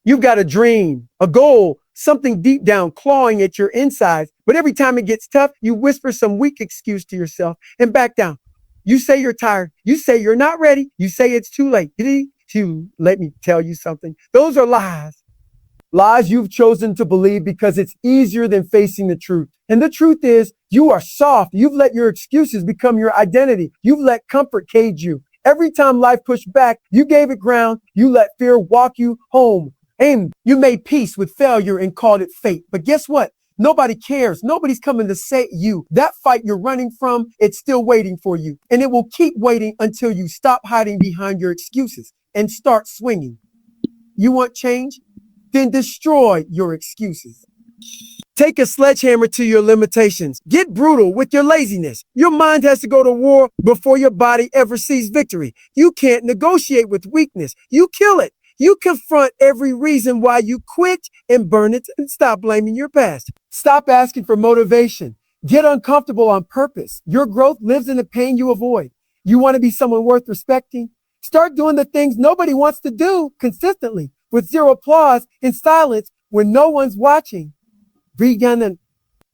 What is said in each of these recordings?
You've got a dream, a goal, something deep down clawing at your insides. But every time it gets tough, you whisper some weak excuse to yourself and back down. You say you're tired. You say you're not ready. You say it's too late. Let me tell you something. Those are lies. Lies you've chosen to believe because it's easier than facing the truth. And the truth is, you are soft. You've let your excuses become your identity. You've let comfort cage you. Every time life pushed back, you gave it ground. You let fear walk you home. And you made peace with failure and called it fate. But guess what? Nobody cares. Nobody's coming to save you. That fight you're running from, it's still waiting for you. And it will keep waiting until you stop hiding behind your excuses and start swinging. You want change? Then destroy your excuses. Take a sledgehammer to your limitations. Get brutal with your laziness. Your mind has to go to war before your body ever sees victory. You can't negotiate with weakness. You kill it. You confront every reason why you quit and burn it and stop blaming your past. Stop asking for motivation. Get uncomfortable on purpose. Your growth lives in the pain you avoid. You want to be someone worth respecting? Start doing the things nobody wants to do consistently with zero applause in silence when no one's watching.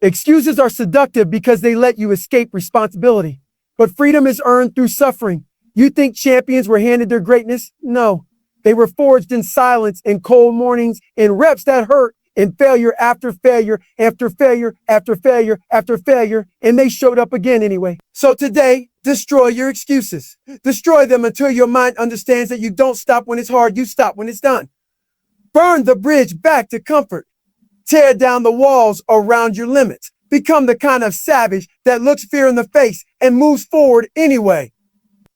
Excuses are seductive because they let you escape responsibility. But freedom is earned through suffering. You think champions were handed their greatness? No. They were forged in silence, in cold mornings, in reps that hurt, in failure after failure, after failure, after failure, after failure, and they showed up again anyway. So today, destroy your excuses. Destroy them until your mind understands that you don't stop when it's hard, you stop when it's done. Burn the bridge back to comfort. Tear down the walls around your limits. Become the kind of savage that looks fear in the face and moves forward anyway.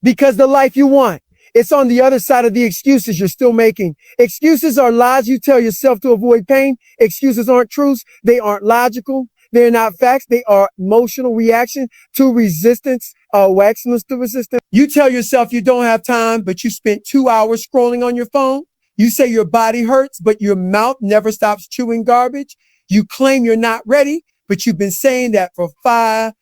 Because the life you want, it's on the other side of the excuses you're still making. Excuses are lies you tell yourself to avoid pain. Excuses aren't truths. They aren't logical. They're not facts. They are emotional reaction to resistance, waxiness to resistance. You tell yourself you don't have time, but you spent 2 hours scrolling on your phone. You say your body hurts, but your mouth never stops chewing garbage. You claim you're not ready, but you've been saying that for five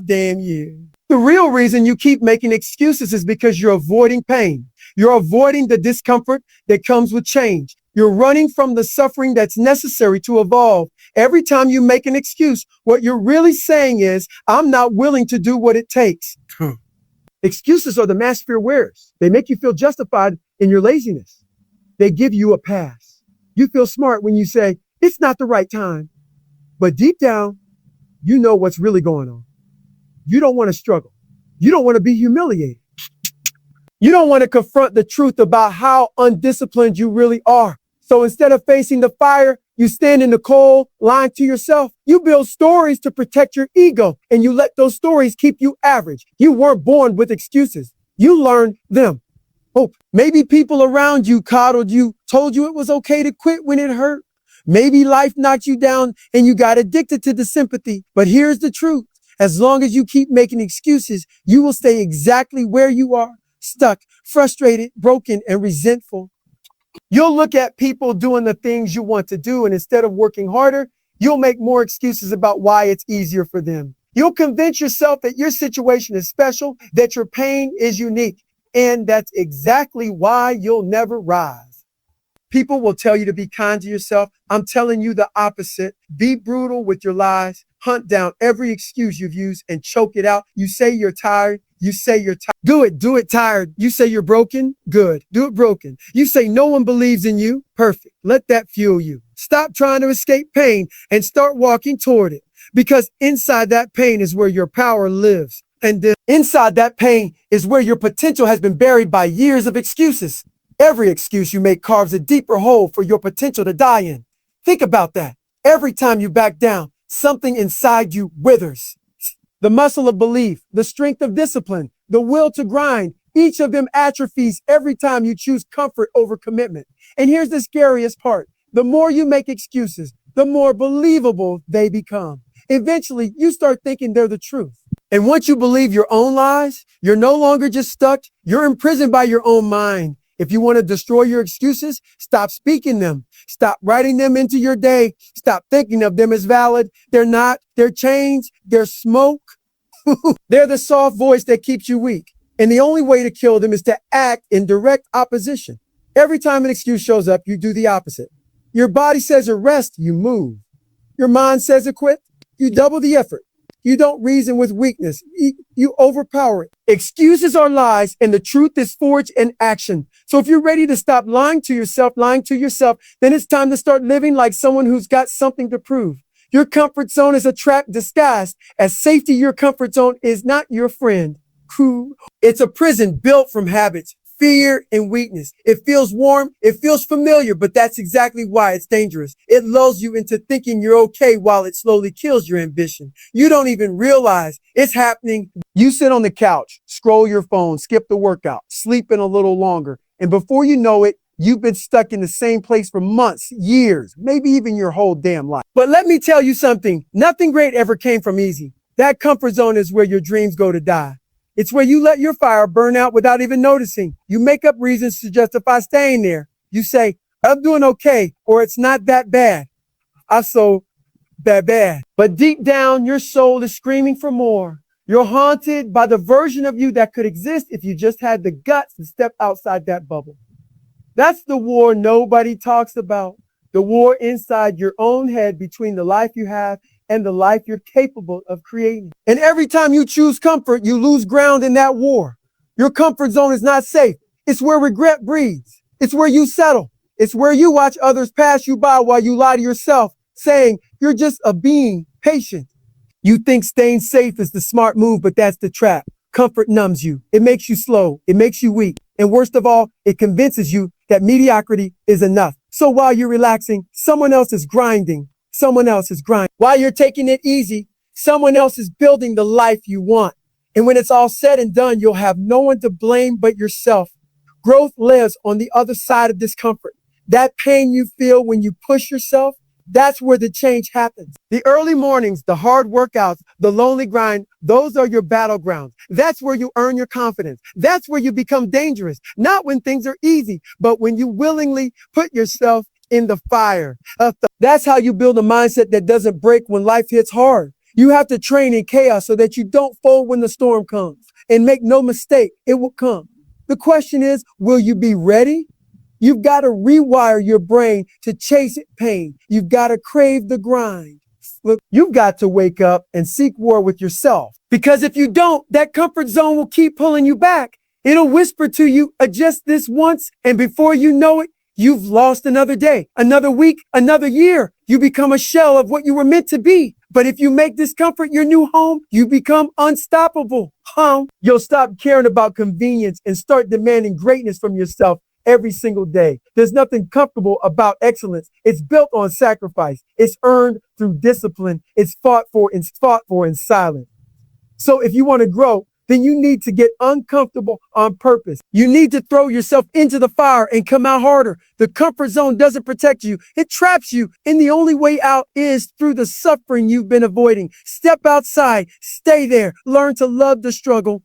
damn years. The real reason you keep making excuses is because you're avoiding pain. You're avoiding the discomfort that comes with change. You're running from the suffering that's necessary to evolve. Every time you make an excuse, what you're really saying is, I'm not willing to do what it takes. Excuses are the mask fear wears. They make you feel justified in your laziness. They give you a pass. You feel smart when you say, it's not the right time. But deep down, you know what's really going on. You don't want to struggle. You don't want to be humiliated. You don't want to confront the truth about how undisciplined you really are. So instead of facing the fire, you stand in the cold, lying to yourself. You build stories to protect your ego, and you let those stories keep you average. You weren't born with excuses. You learned them. Oh, maybe people around you coddled you, told you it was okay to quit when it hurt. Maybe life knocked you down and you got addicted to the sympathy. But here's the truth. As long as you keep making excuses, you will stay exactly where you are, stuck, frustrated, broken, and resentful. You'll look at people doing the things you want to do, and instead of working harder, you'll make more excuses about why it's easier for them. You'll convince yourself that your situation is special, that your pain is unique, and that's exactly why you'll never rise. People will tell you to be kind to yourself. I'm telling you the opposite. Be brutal with your lies. Hunt down every excuse you've used and choke it out. You say you're tired. You say you're tired. Do it tired. You say you're broken. Good. Do it broken. You say no one believes in you. Perfect. Let that fuel you. Stop trying to escape pain and start walking toward it. Because inside that pain is where your power lives. And then inside that pain is where your potential has been buried by years of excuses. Every excuse you make carves a deeper hole for your potential to die in. Think about that. Every time you back down, something inside you withers. The muscle of belief, the strength of discipline, the will to grind, each of them atrophies every time you choose comfort over commitment. And here's the scariest part. The more you make excuses, the more believable they become. Eventually, you start thinking they're the truth. And once you believe your own lies, you're no longer just stuck, you're imprisoned by your own mind. If you want to destroy your excuses, stop speaking them. Stop writing them into your day. Stop thinking of them as valid. They're not. They're chains. They're smoke. They're the soft voice that keeps you weak. And the only way to kill them is to act in direct opposition. Every time an excuse shows up, you do the opposite. Your body says to rest, you move. Your mind says to quit, you double the effort. You don't reason with weakness. You overpower it. Excuses are lies, and the truth is forged in action. So if you're ready to stop lying to yourself, then it's time to start living like someone who's got something to prove. Your comfort zone is a trap disguised as safety. Your comfort zone is not your friend. It's a prison built from habits, fear, and weakness. It feels warm, it feels familiar, but that's exactly why it's dangerous. It lulls you into thinking you're okay while it slowly kills your ambition. You don't even realize it's happening. You sit on the couch, scroll your phone, skip the workout, sleep in a little longer, and before you know it, you've been stuck in the same place for months, years, maybe even your whole damn life. But let me tell you something, nothing great ever came from easy. That comfort zone is where your dreams go to die. It's where you let your fire burn out without even noticing. You make up reasons to justify staying there. You say, I'm doing okay, or it's not that bad. I'm so bad. But deep down, your soul is screaming for more. You're haunted by the version of you that could exist if you just had the guts to step outside that bubble. That's the war nobody talks about. The war inside your own head between the life you have and the life you're capable of creating. And every time you choose comfort, you lose ground in that war. Your comfort zone is not safe. It's where regret breeds. It's where you settle. It's where you watch others pass you by while you lie to yourself, saying you're just a being patient. You think staying safe is the smart move, but that's the trap. Comfort numbs you. It makes you slow. It makes you weak. And worst of all, it convinces you that mediocrity is enough. So while you're relaxing, someone else is grinding. While you're taking it easy, someone else is building the life you want. And when it's all said and done, you'll have no one to blame but yourself. Growth lives on the other side of discomfort. That pain you feel when you push yourself, that's where the change happens. The early mornings, the hard workouts, the lonely grind, those are your battlegrounds. That's where you earn your confidence. That's where you become dangerous. Not when things are easy, but when you willingly put yourself in the fire. That's how you build a mindset that doesn't break when life hits hard. You have to train in chaos so that you don't fold when the storm comes. And make no mistake, it will come. The question is, will you be ready? You've got to rewire your brain to chase pain. You've got to crave the grind. You've got to wake up and seek war with yourself. Because if you don't, that comfort zone will keep pulling you back. It'll whisper to you, adjust this once, and before you know it, you've lost another day, another week, another year. You become a shell of what you were meant to be. But if you make discomfort your new home, you become unstoppable. You'll stop caring about convenience and start demanding greatness from yourself every single day. There's nothing comfortable about excellence. It's built on sacrifice. It's earned through discipline. It's fought for in silence. So if you want to grow, then you need to get uncomfortable on purpose. You need to throw yourself into the fire and come out harder. The comfort zone doesn't protect you. It traps you. And the only way out is through the suffering you've been avoiding. Step outside, stay there, learn to love the struggle,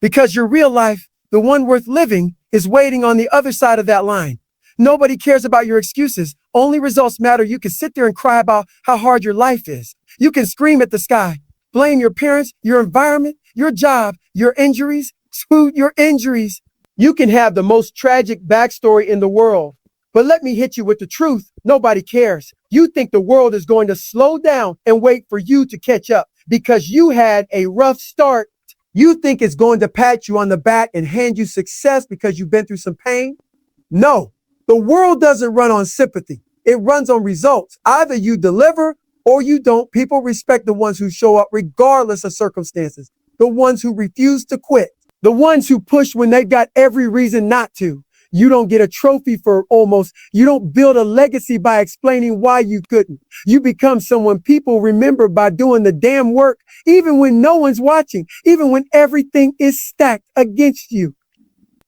because your real life, the one worth living, is waiting on the other side of that line. Nobody cares about your excuses. Only results matter. You can sit there and cry about how hard your life is. You can scream at the sky, blame your parents, your environment, your job, your injuries. You can have the most tragic backstory in the world. But let me hit you with the truth. Nobody cares. You think the world is going to slow down and wait for you to catch up because you had a rough start. You think it's going to pat you on the back and hand you success because you've been through some pain? No, the world doesn't run on sympathy. It runs on results. Either you deliver or you don't. People respect the ones who show up regardless of circumstances, the ones who refuse to quit, the ones who push when they've got every reason not to. You don't get a trophy for almost. You don't build a legacy by explaining why you couldn't. You become someone people remember by doing the damn work, even when no one's watching, even when everything is stacked against you.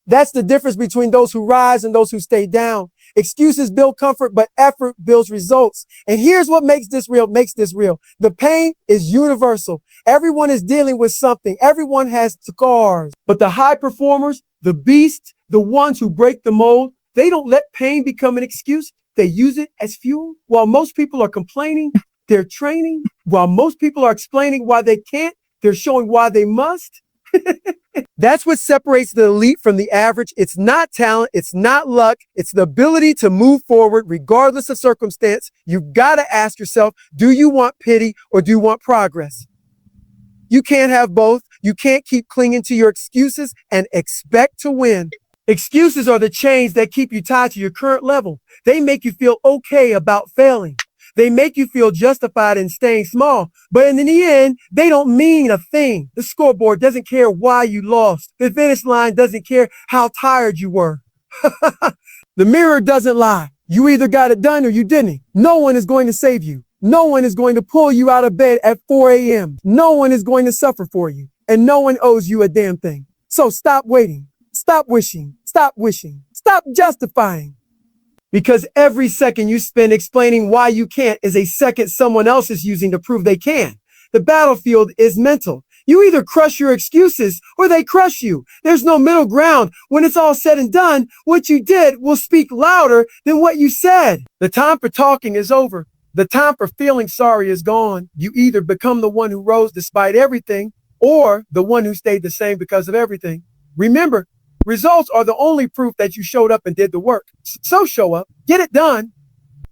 That's the difference between those who rise and those who stay down. Excuses build comfort, but effort builds results. And here's what makes this real. The pain is universal. Everyone is dealing with something. Everyone has scars. But the high performers, the beasts, the ones who break the mold, they don't let pain become an excuse. They use it as fuel. While most people are complaining, they're training. While most people are explaining why they can't, they're showing why they must. That's what separates the elite from the average. It's not talent, it's not luck, it's the ability to move forward regardless of circumstance. You've got to ask yourself, do you want pity or do you want progress? You can't have both. You can't keep clinging to your excuses and expect to win. Excuses are the chains that keep you tied to your current level. They make you feel okay about failing. They make you feel justified in staying small, but in the end, they don't mean a thing. The scoreboard doesn't care why you lost. The finish line doesn't care how tired you were. The mirror doesn't lie. You either got it done or you didn't. No one is going to save you. No one is going to pull you out of bed at 4 a.m. No one is going to suffer for you, and no one owes you a damn thing. So stop waiting. Stop wishing. Stop wishing. Stop justifying. Because every second you spend explaining why you can't is a second someone else is using to prove they can. The battlefield is mental. You either crush your excuses or they crush you. There's no middle ground. When it's all said and done, what you did will speak louder than what you said. The time for talking is over. The time for feeling sorry is gone. You either become the one who rose despite everything or the one who stayed the same because of everything. Remember, results are the only proof that you showed up and did the work. So show up, get it done.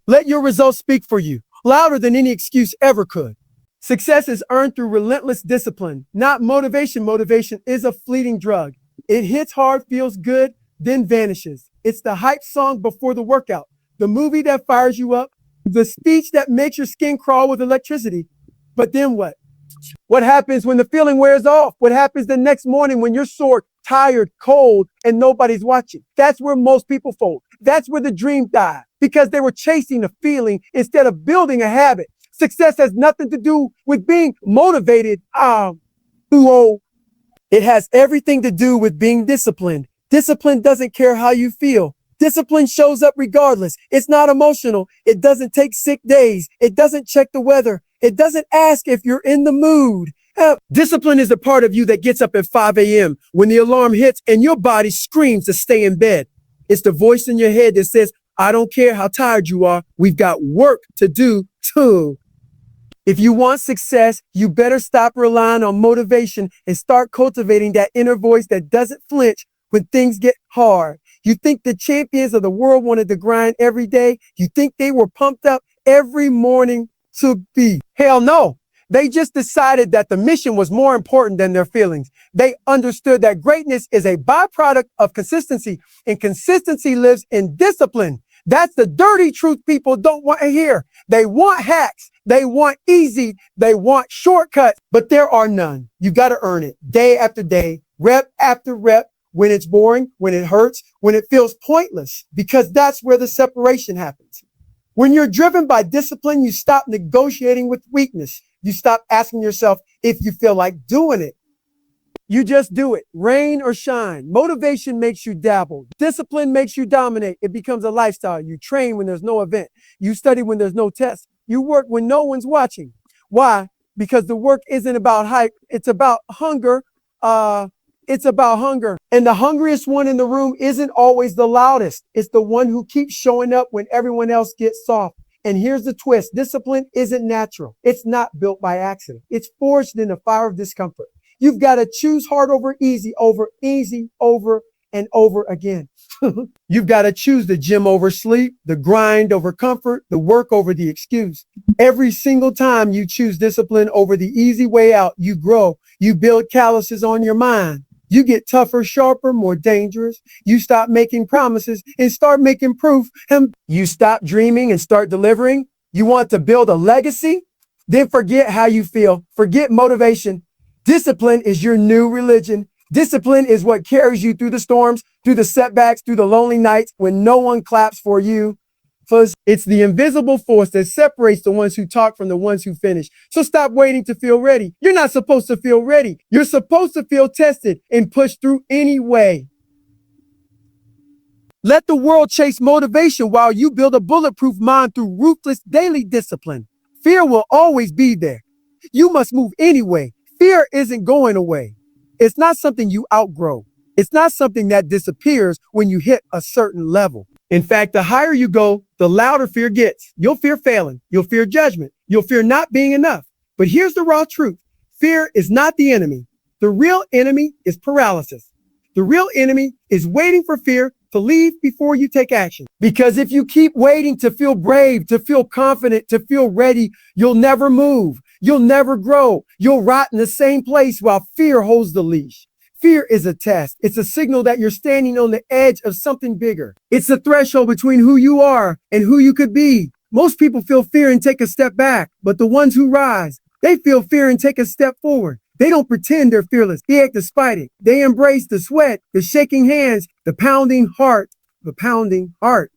Let your results speak for you, louder than any excuse ever could. Success is earned through relentless discipline, not motivation. Motivation is a fleeting drug. It hits hard, feels good, then vanishes. It's the hype song before the workout, the movie that fires you up, the speech that makes your skin crawl with electricity. But then what? What happens when the feeling wears off? What happens the next morning when you're sore, tired, cold, and nobody's watching? That's where most people fold. That's where the dream died because they were chasing a feeling instead of building a habit. Success has nothing to do with being motivated. It has everything to do with being disciplined. Discipline doesn't care how you feel. Discipline shows up regardless. It's not emotional. It doesn't take sick days. It doesn't check the weather. It doesn't ask if you're in the mood. Discipline is the part of you that gets up at 5 a.m. when the alarm hits and your body screams to stay in bed. It's the voice in your head that says, I don't care how tired you are. We've got work to do too. If you want success, you better stop relying on motivation and start cultivating that inner voice that doesn't flinch when things get hard. You think the champions of the world wanted to grind every day? You think they were pumped up every morning to be? Hell no. They just decided that the mission was more important than their feelings. They understood that greatness is a byproduct of consistency, and consistency lives in discipline. That's the dirty truth people don't want to hear. They want hacks. They want easy. They want shortcuts, but there are none. You got to earn it day after day, rep after rep, when it's boring, when it hurts, when it feels pointless, because that's where the separation happens. When you're driven by discipline, you stop negotiating with weakness. You stop asking yourself if you feel like doing it. You just do it, rain or shine. Motivation makes you dabble. Discipline makes you dominate. It becomes a lifestyle. You train when there's no event. You study when there's no test. You work when no one's watching. Why? Because the work isn't about hype. It's about hunger. It's about hunger. And the hungriest one in the room isn't always the loudest. It's the one who keeps showing up when everyone else gets soft. And here's the twist. Discipline isn't natural. It's not built by accident. It's forged in the fire of discomfort. You've got to choose hard over, over and over again. You've got to choose the gym over sleep, the grind over comfort, the work over the excuse. Every single time you choose discipline over the easy way out, you grow. You build calluses on your mind. You get tougher, sharper, more dangerous. You stop making promises and start making proof. And you stop dreaming and start delivering. You want to build a legacy? Then forget how you feel. Forget motivation. Discipline is your new religion. Discipline is what carries you through the storms, through the setbacks, through the lonely nights when no one claps for you. First, it's the invisible force that separates the ones who talk from the ones who finish. So stop waiting to feel ready. You're not supposed to feel ready. You're supposed to feel tested and push through anyway. Let the world chase motivation while you build a bulletproof mind through ruthless daily discipline. Fear will always be there. You must move anyway. Fear isn't going away. It's not something you outgrow. It's not something that disappears when you hit a certain level. In fact, the higher you go, the louder fear gets. You'll fear failing. You'll fear judgment. You'll fear not being enough. But here's the raw truth. Fear is not the enemy. The real enemy is paralysis. The real enemy is waiting for fear to leave before you take action. Because if you keep waiting to feel brave, to feel confident, to feel ready, you'll never move. You'll never grow. You'll rot in the same place while fear holds the leash. Fear is a test. It's a signal that you're standing on the edge of something bigger. It's the threshold between who you are and who you could be. Most people feel fear and take a step back, but the ones who rise, they feel fear and take a step forward. They don't pretend they're fearless. They act despite it. They embrace the sweat, the shaking hands, the pounding heart, the pounding heart.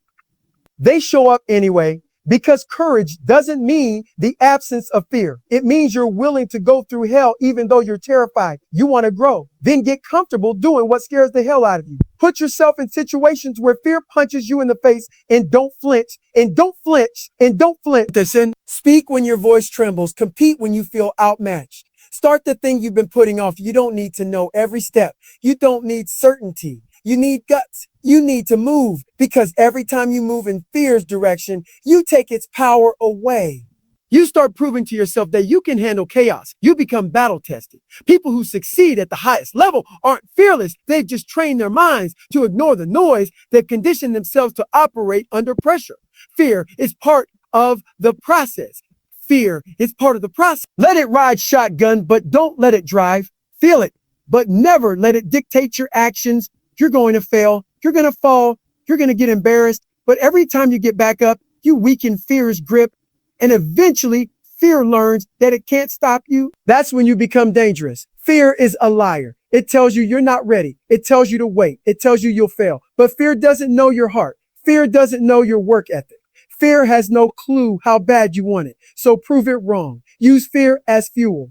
They show up anyway because courage doesn't mean the absence of fear. It means you're willing to go through hell even though you're terrified. You want to grow. Then get comfortable doing what scares the hell out of you. Put yourself in situations where fear punches you in the face and don't flinch, and don't flinch, and don't flinch. Listen, speak when your voice trembles. Compete when you feel outmatched. Start the thing you've been putting off. You don't need to know every step. You don't need certainty. You need guts. You need to move, because every time you move in fear's direction, you take its power away. You start proving to yourself that you can handle chaos. You become battle tested. People who succeed at the highest level aren't fearless. They've just trained their minds to ignore the noise. They've conditioned themselves to operate under pressure. Fear is part of the process. Fear is part of the process. Let it ride shotgun, but don't let it drive. Feel it, but never let it dictate your actions. You're going to fail. You're going to fall. You're going to get embarrassed. But every time you get back up, you weaken fear's grip. And eventually, fear learns that it can't stop you. That's when you become dangerous. Fear is a liar. It tells you you're not ready. It tells you to wait. It tells you you'll fail. But fear doesn't know your heart. Fear doesn't know your work ethic. Fear has no clue how bad you want it. So prove it wrong. Use fear as fuel.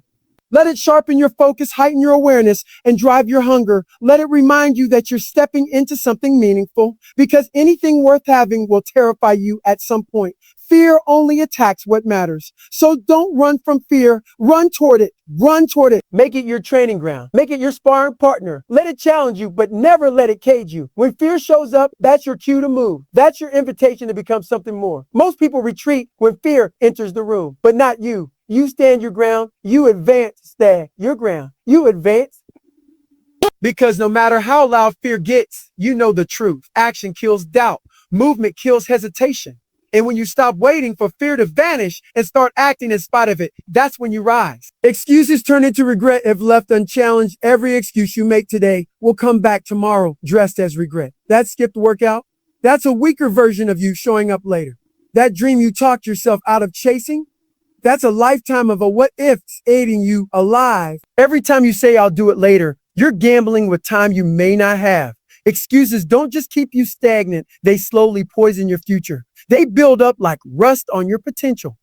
Let it sharpen your focus, heighten your awareness, and drive your hunger. Let it remind you that you're stepping into something meaningful, because anything worth having will terrify you at some point. Fear only attacks what matters. So don't run from fear. Run toward it. Run toward it. Make it your training ground. Make it your sparring partner. Let it challenge you, but never let it cage you. When fear shows up, that's your cue to move. That's your invitation to become something more. Most people retreat when fear enters the room, but not you. You stand your ground. You advance, stand your ground. You advance. Because no matter how loud fear gets, you know the truth. Action kills doubt. Movement kills hesitation. And when you stop waiting for fear to vanish and start acting in spite of it, that's when you rise. Excuses turn into regret if left unchallenged. Every excuse you make today will come back tomorrow dressed as regret. That skipped workout, that's a weaker version of you showing up later. That dream you talked yourself out of chasing, that's a lifetime of a what ifs aiding you alive. Every time you say I'll do it later, you're gambling with time you may not have. Excuses don't just keep you stagnant, they slowly poison your future. They build up like rust on your potential.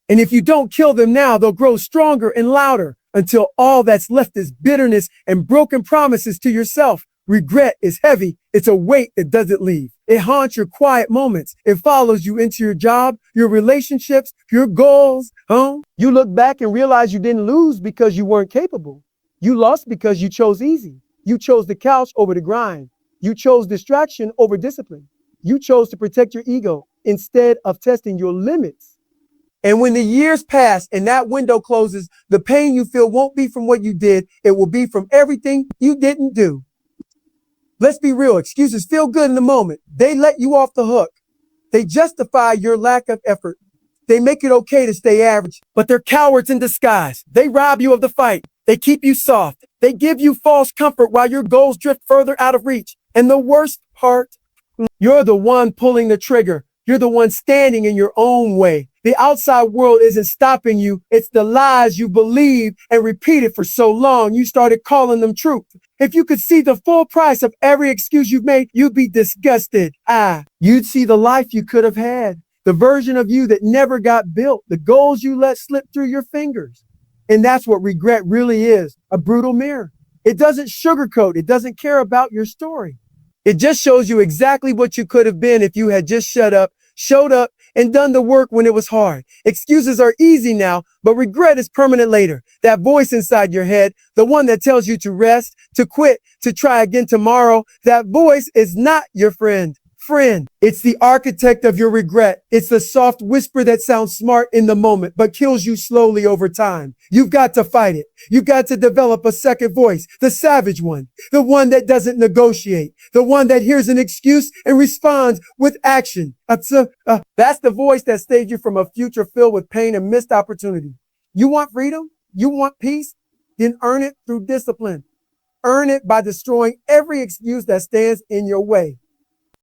And if you don't kill them now, they'll grow stronger and louder until all that's left is bitterness and broken promises to yourself. Regret is heavy. It's a weight that doesn't leave. It haunts your quiet moments. It follows you into your job, your relationships, your goals. You look back and realize you didn't lose because you weren't capable. You lost because you chose easy. You chose the couch over the grind. You chose distraction over discipline. You chose to protect your ego instead of testing your limits. And when the years pass and that window closes, the pain you feel won't be from what you did. It will be from everything you didn't do. Let's be real. Excuses feel good in the moment. They let you off the hook. They justify your lack of effort. They make it okay to stay average, but they're cowards in disguise. They rob you of the fight. They keep you soft. They give you false comfort while your goals drift further out of reach. And the worst part, you're the one pulling the trigger. You're the one standing in your own way. The outside world isn't stopping you. It's the lies you believe and repeated for so long, you started calling them truth. If you could see the full price of every excuse you've made, you'd be disgusted. You'd see the life you could have had, the version of you that never got built, the goals you let slip through your fingers. And that's what regret really is, a brutal mirror. It doesn't sugarcoat. It doesn't care about your story. It just shows you exactly what you could have been if you had just shut up, showed up, and done the work when it was hard. Excuses are easy now, but regret is permanent later. That voice inside your head, the one that tells you to rest, to quit, to try again tomorrow, that voice is not your friend. Friend, it's the architect of your regret. It's the soft whisper that sounds smart in the moment, but kills you slowly over time. You've got to fight it. You've got to develop a second voice, the savage one, the one that doesn't negotiate, the one that hears an excuse and responds with action. That's the voice that saved you from a future filled with pain and missed opportunity. You want freedom? You want peace? Then earn it through discipline. Earn it by destroying every excuse that stands in your way.